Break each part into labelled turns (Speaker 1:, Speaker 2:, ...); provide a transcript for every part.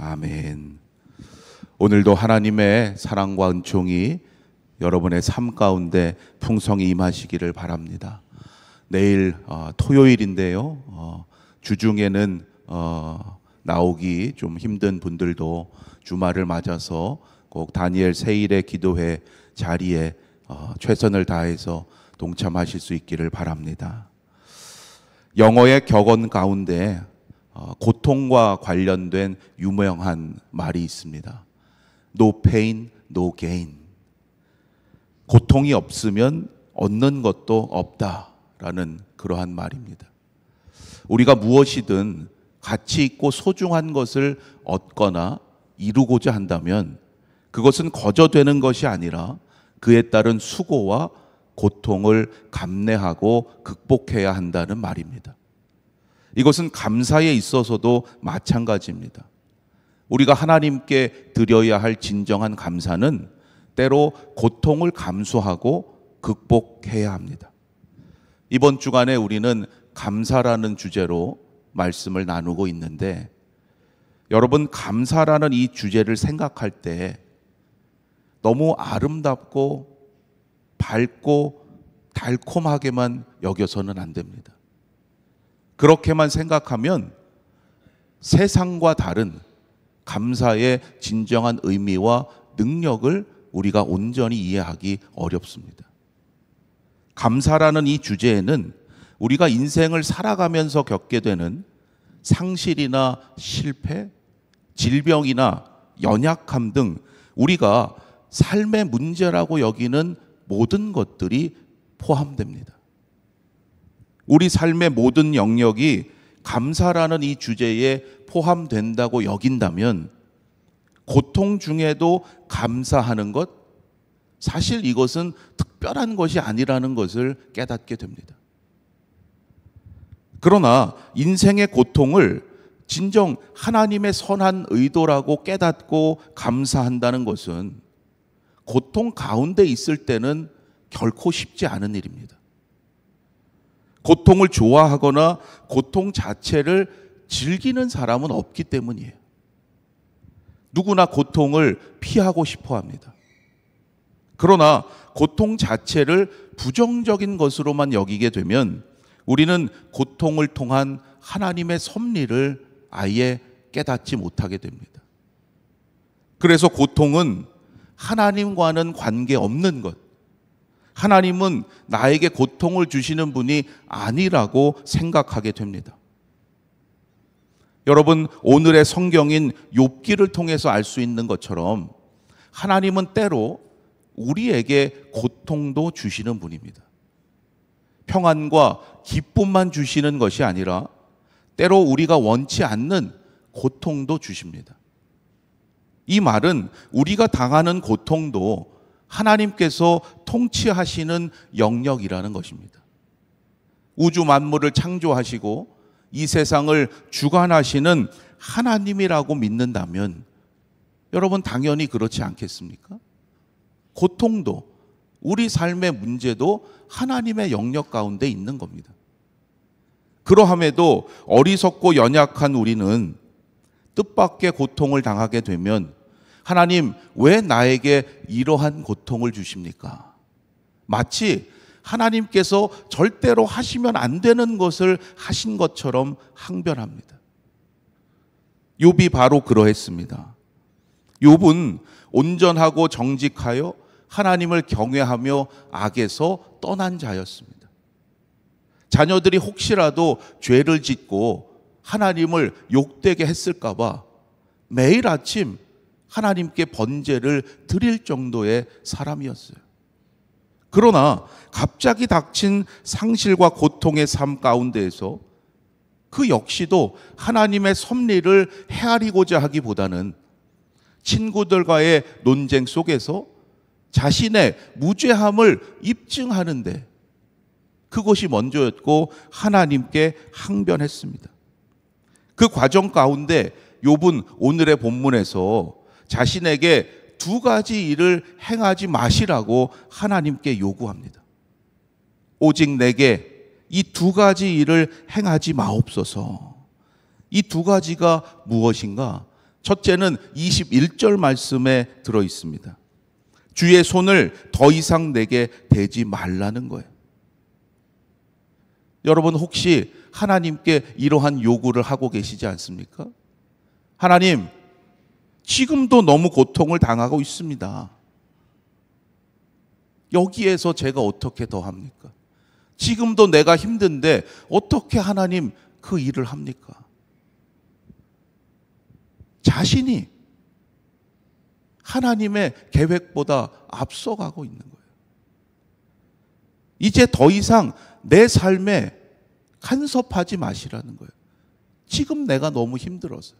Speaker 1: 아멘. 오늘도 하나님의 사랑과 은총이 여러분의 삶 가운데 풍성히 임하시기를 바랍니다. 내일 토요일인데요. 주중에는 나오기 좀 힘든 분들도 주말을 맞아서 꼭 다니엘 세일의 기도회 자리에 최선을 다해서 동참하실 수 있기를 바랍니다. 영어의 격언 가운데 고통과 관련된 유명한 말이 있습니다. No pain, no gain. 고통이 없으면 얻는 것도 없다라는 그러한 말입니다. 우리가 무엇이든 가치 있고 소중한 것을 얻거나 이루고자 한다면 그것은 거저되는 것이 아니라 그에 따른 수고와 고통을 감내하고 극복해야 한다는 말입니다. 이것은 감사에 있어서도 마찬가지입니다. 우리가 하나님께 드려야 할 진정한 감사는 때로 고통을 감수하고 극복해야 합니다. 이번 주간에 우리는 감사라는 주제로 말씀을 나누고 있는데, 여러분, 감사라는 이 주제를 생각할 때 너무 아름답고 밝고 달콤하게만 여겨서는 안 됩니다. 그렇게만 생각하면 세상과 다른 감사의 진정한 의미와 능력을 우리가 온전히 이해하기 어렵습니다. 감사라는 이 주제에는 우리가 인생을 살아가면서 겪게 되는 상실이나 실패, 질병이나 연약함 등 우리가 삶의 문제라고 여기는 모든 것들이 포함됩니다. 우리 삶의 모든 영역이 감사라는 이 주제에 포함된다고 여긴다면 고통 중에도 감사하는 것, 사실 이것은 특별한 것이 아니라는 것을 깨닫게 됩니다. 그러나 인생의 고통을 진정 하나님의 선한 의도라고 깨닫고 감사한다는 것은 고통 가운데 있을 때는 결코 쉽지 않은 일입니다. 고통을 좋아하거나 고통 자체를 즐기는 사람은 없기 때문이에요. 누구나 고통을 피하고 싶어 합니다. 그러나 고통 자체를 부정적인 것으로만 여기게 되면 우리는 고통을 통한 하나님의 섭리를 아예 깨닫지 못하게 됩니다. 그래서 고통은 하나님과는 관계없는 것, 하나님은 나에게 고통을 주시는 분이 아니라고 생각하게 됩니다. 여러분, 오늘의 성경인 욥기를 통해서 알 수 있는 것처럼 하나님은 때로 우리에게 고통도 주시는 분입니다. 평안과 기쁨만 주시는 것이 아니라 때로 우리가 원치 않는 고통도 주십니다. 이 말은 우리가 당하는 고통도 하나님께서 통치하시는 영역이라는 것입니다. 우주 만물을 창조하시고 이 세상을 주관하시는 하나님이라고 믿는다면 여러분, 당연히 그렇지 않겠습니까? 고통도, 우리 삶의 문제도 하나님의 영역 가운데 있는 겁니다. 그러함에도 어리석고 연약한 우리는 뜻밖의 고통을 당하게 되면 하나님, 왜 나에게 이러한 고통을 주십니까? 마치 하나님께서 절대로 하시면 안 되는 것을 하신 것처럼 항변합니다. 욥이 바로 그러했습니다. 욥은 온전하고 정직하여 하나님을 경외하며 악에서 떠난 자였습니다. 자녀들이 혹시라도 죄를 짓고 하나님을 욕되게 했을까 봐 매일 아침 하나님께 번제를 드릴 정도의 사람이었어요. 그러나 갑자기 닥친 상실과 고통의 삶 가운데에서 그 역시도 하나님의 섭리를 헤아리고자 하기보다는 친구들과의 논쟁 속에서 자신의 무죄함을 입증하는데 그것이 먼저였고 하나님께 항변했습니다. 그 과정 가운데 욥은 오늘의 본문에서 자신에게 두 가지 일을 행하지 마시라고 하나님께 요구합니다. 오직 내게 이 두 가지 일을 행하지 마옵소서. 이 두 가지가 무엇인가? 첫째는 21절 말씀에 들어 있습니다. 주의 손을 더 이상 내게 대지 말라는 거예요. 여러분 혹시 하나님께 이러한 요구를 하고 계시지 않습니까? 하나님, 지금도 너무 고통을 당하고 있습니다. 여기에서 제가 어떻게 더 합니까? 지금도 내가 힘든데 어떻게 하나님 그 일을 합니까? 자신이 하나님의 계획보다 앞서가고 있는 거예요. 이제 더 이상 내 삶에 간섭하지 마시라는 거예요. 지금 내가 너무 힘들어서.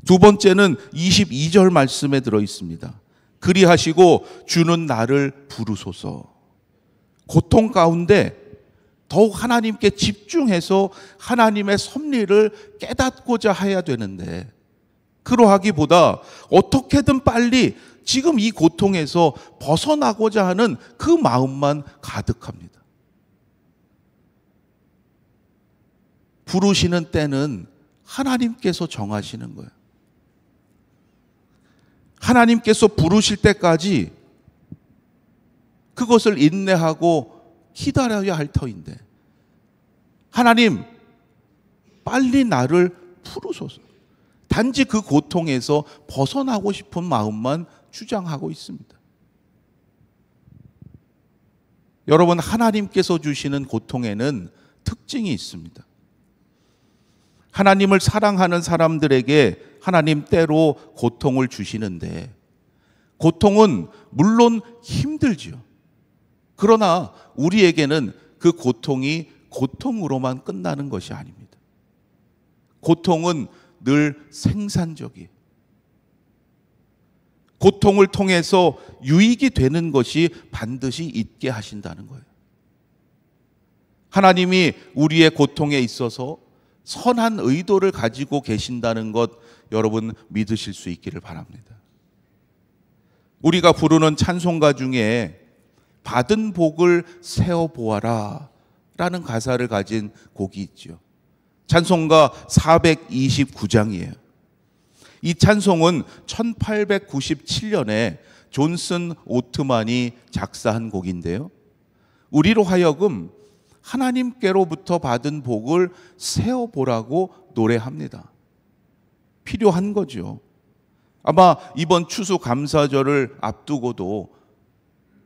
Speaker 1: 두 번째는 22절 말씀에 들어 있습니다. 그리하시고 주는 나를 부르소서. 고통 가운데 더욱 하나님께 집중해서 하나님의 섭리를 깨닫고자 해야 되는데, 그러하기보다 어떻게든 빨리 지금 이 고통에서 벗어나고자 하는 그 마음만 가득합니다. 부르시는 때는 하나님께서 정하시는 거예요. 하나님께서 부르실 때까지 그것을 인내하고 기다려야 할 터인데, 하나님 빨리 나를 부르소서. 단지 그 고통에서 벗어나고 싶은 마음만 주장하고 있습니다. 여러분, 하나님께서 주시는 고통에는 특징이 있습니다. 하나님을 사랑하는 사람들에게 하나님 때로 고통을 주시는데, 고통은 물론 힘들지요. 그러나 우리에게는 그 고통이 고통으로만 끝나는 것이 아닙니다. 고통은 늘 생산적이에요. 고통을 통해서 유익이 되는 것이 반드시 있게 하신다는 거예요. 하나님이 우리의 고통에 있어서 선한 의도를 가지고 계신다는 것, 여러분 믿으실 수 있기를 바랍니다. 우리가 부르는 찬송가 중에 받은 복을 세어보아라 라는 가사를 가진 곡이 있죠. 찬송가 429장이에요. 이 찬송은 1897년에 존슨 오트만이 작사한 곡인데요, 우리로 하여금 하나님께로부터 받은 복을 세어보라고 노래합니다. 필요한 거죠. 아마 이번 추수감사절을 앞두고도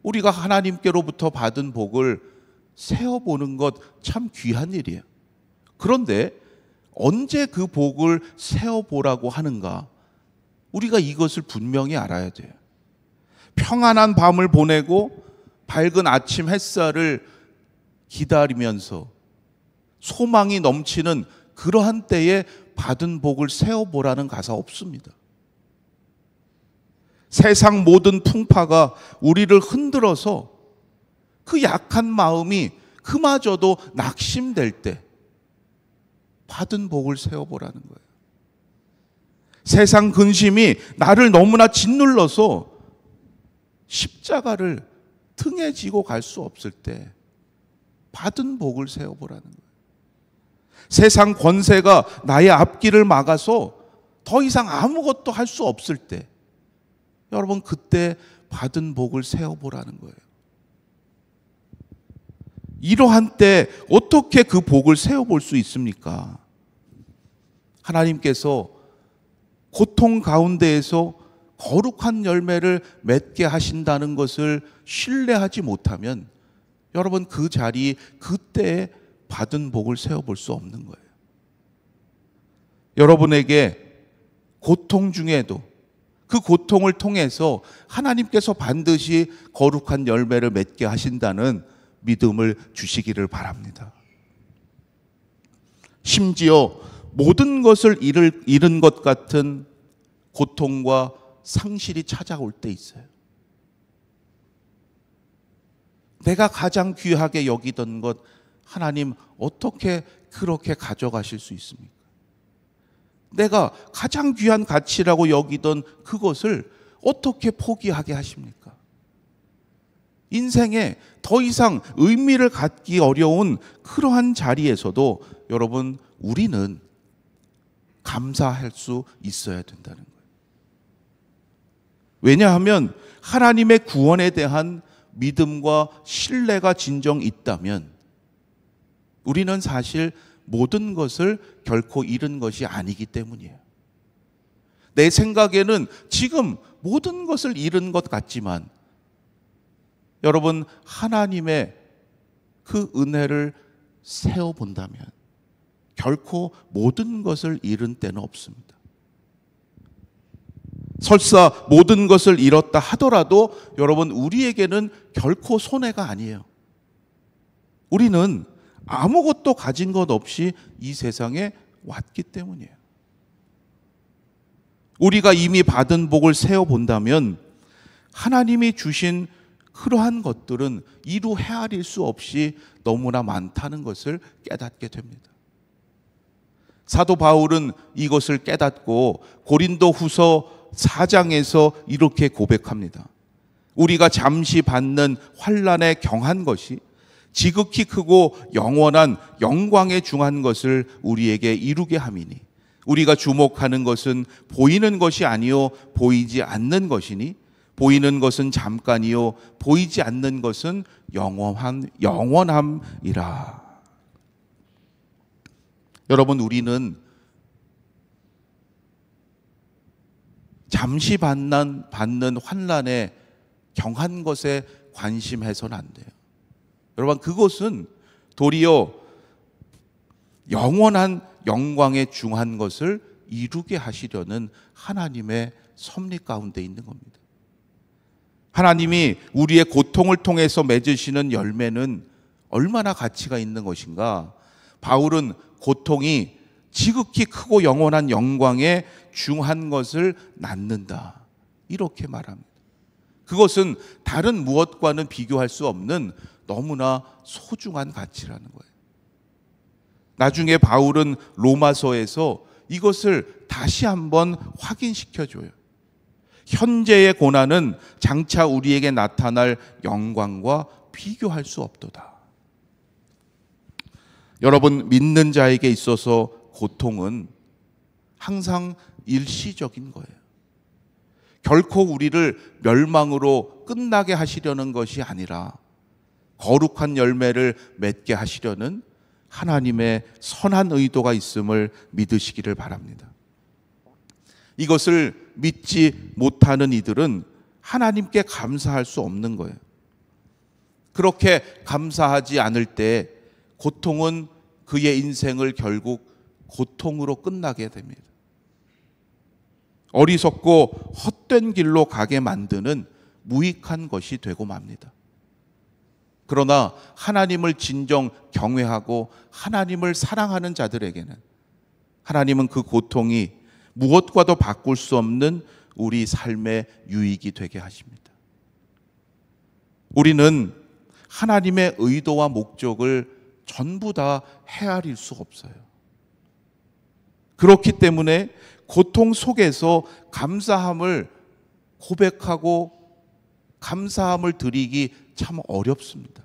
Speaker 1: 우리가 하나님께로부터 받은 복을 세어보는 것 참 귀한 일이에요. 그런데 언제 그 복을 세어보라고 하는가? 우리가 이것을 분명히 알아야 돼요. 평안한 밤을 보내고 밝은 아침 햇살을 기다리면서 소망이 넘치는 그러한 때에 받은 복을 세어보라는 가사 없습니다. 세상 모든 풍파가 우리를 흔들어서 그 약한 마음이 그마저도 낙심될 때 받은 복을 세어보라는 거예요. 세상 근심이 나를 너무나 짓눌러서 십자가를 등에 지고 갈 수 없을 때 받은 복을 세어보라는 거예요. 세상 권세가 나의 앞길을 막아서 더 이상 아무것도 할 수 없을 때, 여러분 그때 받은 복을 세어보라는 거예요. 이러한 때 어떻게 그 복을 세어볼 수 있습니까? 하나님께서 고통 가운데에서 거룩한 열매를 맺게 하신다는 것을 신뢰하지 못하면 여러분 그 자리 그때에 받은 복을 세어볼 수 없는 거예요. 여러분에게 고통 중에도 그 고통을 통해서 하나님께서 반드시 거룩한 열매를 맺게 하신다는 믿음을 주시기를 바랍니다. 심지어 모든 것을 잃은 것 같은 고통과 상실이 찾아올 때 있어요. 내가 가장 귀하게 여기던 것, 하나님 어떻게 그렇게 가져가실 수 있습니까? 내가 가장 귀한 가치라고 여기던 그것을 어떻게 포기하게 하십니까? 인생에 더 이상 의미를 갖기 어려운 그러한 자리에서도 여러분 우리는 감사할 수 있어야 된다는 거예요. 왜냐하면 하나님의 구원에 대한 믿음과 신뢰가 진정 있다면 우리는 사실 모든 것을 결코 잃은 것이 아니기 때문이에요. 내 생각에는 지금 모든 것을 잃은 것 같지만 여러분, 하나님의 그 은혜를 세어본다면 결코 모든 것을 잃은 때는 없습니다. 설사 모든 것을 잃었다 하더라도 여러분, 우리에게는 결코 손해가 아니에요. 우리는 아무것도 가진 것 없이 이 세상에 왔기 때문이에요. 우리가 이미 받은 복을 세어본다면 하나님이 주신 그러한 것들은 이루 헤아릴 수 없이 너무나 많다는 것을 깨닫게 됩니다. 사도 바울은 이것을 깨닫고 고린도후서 4장에서 이렇게 고백합니다. 우리가 잠시 받는 환난에 경한 것이 지극히 크고 영원한 영광에 중한 것을 우리에게 이루게 함이니 우리가 주목하는 것은 보이는 것이 아니요 보이지 않는 것이니 보이는 것은 잠깐이요 보이지 않는 것은 영원함이라. 여러분, 우리는 잠시 받는 환난에 경한 것에 관심해서는 안 돼요. 여러분, 그것은 도리어 영원한 영광에 중한 것을 이루게 하시려는 하나님의 섭리 가운데 있는 겁니다. 하나님이 우리의 고통을 통해서 맺으시는 열매는 얼마나 가치가 있는 것인가? 바울은 고통이 지극히 크고 영원한 영광에 중한 것을 낳는다, 이렇게 말합니다. 그것은 다른 무엇과는 비교할 수 없는 너무나 소중한 가치라는 거예요. 나중에 바울은 로마서에서 이것을 다시 한번 확인시켜줘요. 현재의 고난은 장차 우리에게 나타날 영광과 비교할 수 없도다. 여러분, 믿는 자에게 있어서 고통은 항상 일시적인 거예요. 결코 우리를 멸망으로 끝나게 하시려는 것이 아니라 거룩한 열매를 맺게 하시려는 하나님의 선한 의도가 있음을 믿으시기를 바랍니다. 이것을 믿지 못하는 이들은 하나님께 감사할 수 없는 거예요. 그렇게 감사하지 않을 때 고통은 그의 인생을 결국 고통으로 끝나게 됩니다. 어리석고 헛된 길로 가게 만드는 무익한 것이 되고 맙니다. 그러나 하나님을 진정 경외하고 하나님을 사랑하는 자들에게는 하나님은 그 고통이 무엇과도 바꿀 수 없는 우리 삶의 유익이 되게 하십니다. 우리는 하나님의 의도와 목적을 전부 다 헤아릴 수 없어요. 그렇기 때문에 고통 속에서 감사함을 고백하고 감사함을 드리기 참 어렵습니다.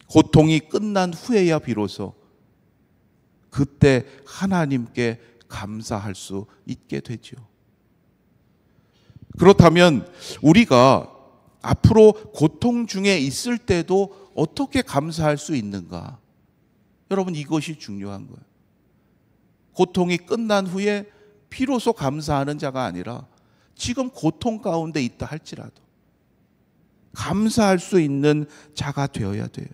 Speaker 1: 고통이 끝난 후에야 비로소 그때 하나님께 감사할 수 있게 되죠. 그렇다면 우리가 앞으로 고통 중에 있을 때도 어떻게 감사할 수 있는가? 여러분, 이것이 중요한 거예요. 고통이 끝난 후에 비로소 감사하는 자가 아니라 지금 고통 가운데 있다 할지라도 감사할 수 있는 자가 되어야 돼요.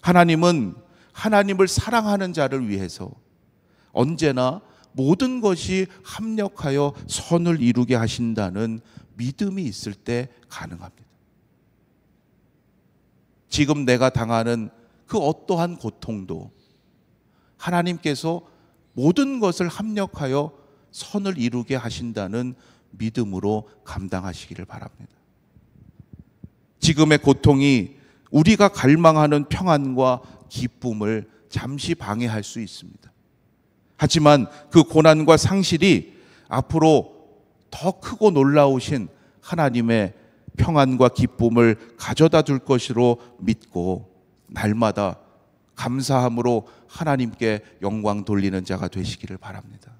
Speaker 1: 하나님은 하나님을 사랑하는 자를 위해서 언제나 모든 것이 합력하여 선을 이루게 하신다는 믿음이 있을 때 가능합니다. 지금 내가 당하는 그 어떠한 고통도 하나님께서 모든 것을 합력하여 선을 이루게 하신다는 믿음으로 감당하시기를 바랍니다. 지금의 고통이 우리가 갈망하는 평안과 기쁨을 잠시 방해할 수 있습니다. 하지만 그 고난과 상실이 앞으로 더 크고 놀라우신 하나님의 평안과 기쁨을 가져다 줄 것으로 믿고 날마다 감사함으로 하나님께 영광 돌리는 자가 되시기를 바랍니다.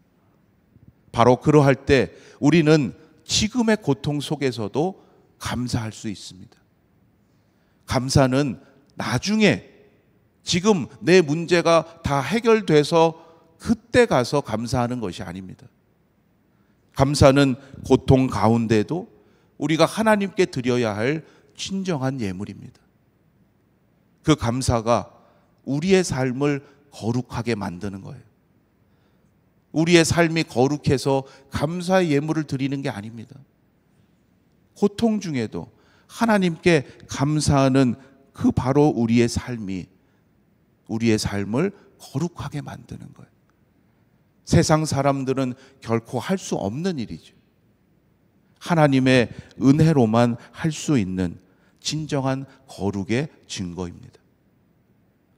Speaker 1: 바로 그러할 때 우리는 지금의 고통 속에서도 감사할 수 있습니다. 감사는 나중에 지금 내 문제가 다 해결돼서 그때 가서 감사하는 것이 아닙니다. 감사는 고통 가운데도 우리가 하나님께 드려야 할 진정한 예물입니다. 그 감사가 우리의 삶을 거룩하게 만드는 거예요. 우리의 삶이 거룩해서 감사의 예물을 드리는 게 아닙니다. 고통 중에도 하나님께 감사하는 그 바로 우리의 삶이 우리의 삶을 거룩하게 만드는 거예요. 세상 사람들은 결코 할 수 없는 일이죠. 하나님의 은혜로만 할 수 있는 진정한 거룩의 증거입니다.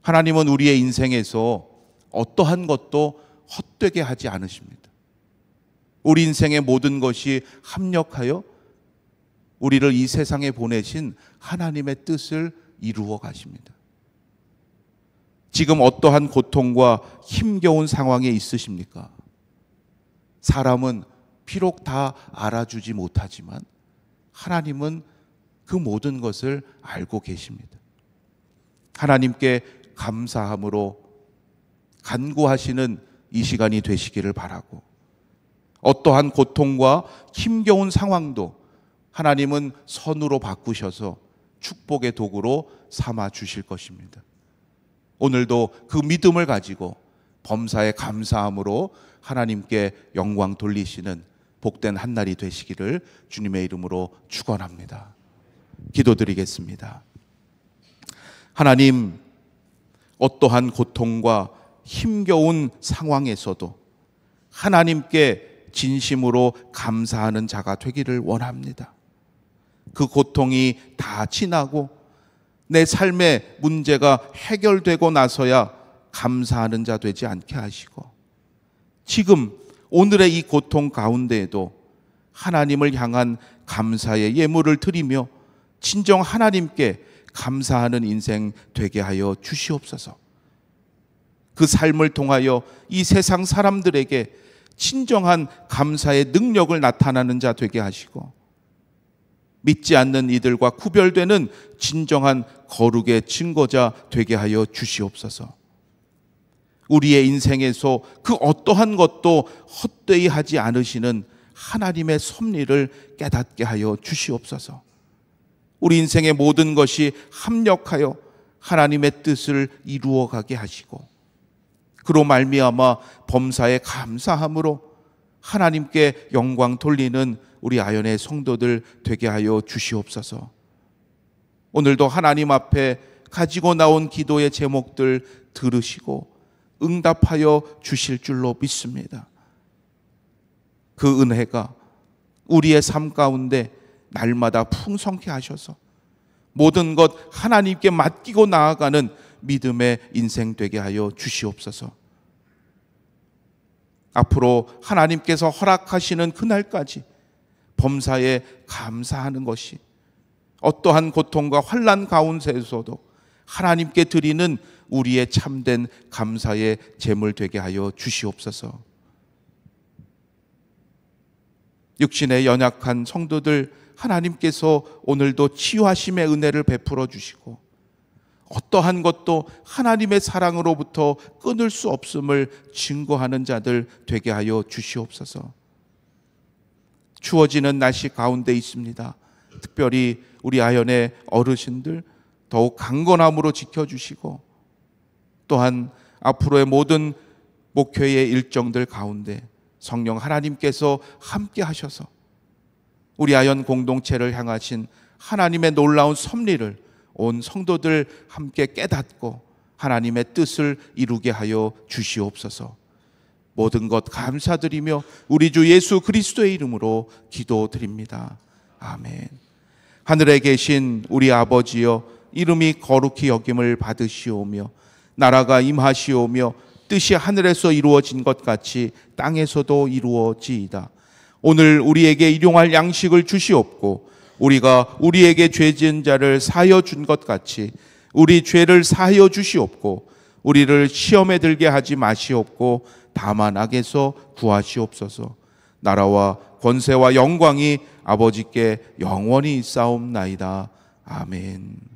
Speaker 1: 하나님은 우리의 인생에서 어떠한 것도 헛되게 하지 않으십니다. 우리 인생의 모든 것이 합력하여 우리를 이 세상에 보내신 하나님의 뜻을 이루어 가십니다. 지금 어떠한 고통과 힘겨운 상황에 있으십니까? 사람은 비록 다 알아주지 못하지만 하나님은 그 모든 것을 알고 계십니다. 하나님께 감사함으로 간구하시는 이 시간이 되시기를 바라고, 어떠한 고통과 힘겨운 상황도 하나님은 선으로 바꾸셔서 축복의 도구로 삼아 주실 것입니다. 오늘도 그 믿음을 가지고 범사에 감사함으로 하나님께 영광 돌리시는 복된 한 날이 되시기를 주님의 이름으로 축원합니다. 기도드리겠습니다. 하나님, 어떠한 고통과 힘겨운 상황에서도 하나님께 진심으로 감사하는 자가 되기를 원합니다. 그 고통이 다 지나고 내 삶의 문제가 해결되고 나서야 감사하는 자 되지 않게 하시고, 지금 오늘의 이 고통 가운데에도 하나님을 향한 감사의 예물을 드리며 진정 하나님께 감사하는 인생 되게 하여 주시옵소서. 그 삶을 통하여 이 세상 사람들에게 진정한 감사의 능력을 나타나는 자 되게 하시고, 믿지 않는 이들과 구별되는 진정한 거룩의 증거자 되게 하여 주시옵소서. 우리의 인생에서 그 어떠한 것도 헛되이 하지 않으시는 하나님의 섭리를 깨닫게 하여 주시옵소서. 우리 인생의 모든 것이 합력하여 하나님의 뜻을 이루어가게 하시고, 그로 말미암아 범사에 감사함으로 하나님께 영광 돌리는 우리 아연의 성도들 되게 하여 주시옵소서. 오늘도 하나님 앞에 가지고 나온 기도의 제목들 들으시고 응답하여 주실 줄로 믿습니다. 그 은혜가 우리의 삶 가운데 날마다 풍성케 하셔서 모든 것 하나님께 맡기고 나아가는 믿음의 인생 되게 하여 주시옵소서. 앞으로 하나님께서 허락하시는 그날까지 범사에 감사하는 것이 어떠한 고통과 환난 가운데서도 하나님께 드리는 우리의 참된 감사의 제물 되게 하여 주시옵소서. 육신의 연약한 성도들 하나님께서 오늘도 치유하심의 은혜를 베풀어 주시고, 어떠한 것도 하나님의 사랑으로부터 끊을 수 없음을 증거하는 자들 되게 하여 주시옵소서. 추워지는 날씨 가운데 있습니다. 특별히 우리 아연의 어르신들 더욱 강건함으로 지켜주시고, 또한 앞으로의 모든 목회의 일정들 가운데 성령 하나님께서 함께 하셔서 우리 아연 공동체를 향하신 하나님의 놀라운 섭리를 온 성도들 함께 깨닫고 하나님의 뜻을 이루게 하여 주시옵소서. 모든 것 감사드리며 우리 주 예수 그리스도의 이름으로 기도드립니다. 아멘. 하늘에 계신 우리 아버지여, 이름이 거룩히 여김을 받으시오며 나라가 임하시오며 뜻이 하늘에서 이루어진 것 같이 땅에서도 이루어지이다. 오늘 우리에게 일용할 양식을 주시옵고, 우리가 우리에게 죄 지은 자를 사하여 준 것 같이 우리 죄를 사하여 주시옵고, 우리를 시험에 들게 하지 마시옵고 다만 악에서 구하시옵소서. 나라와 권세와 영광이 아버지께 영원히 있사옵나이다. 아멘.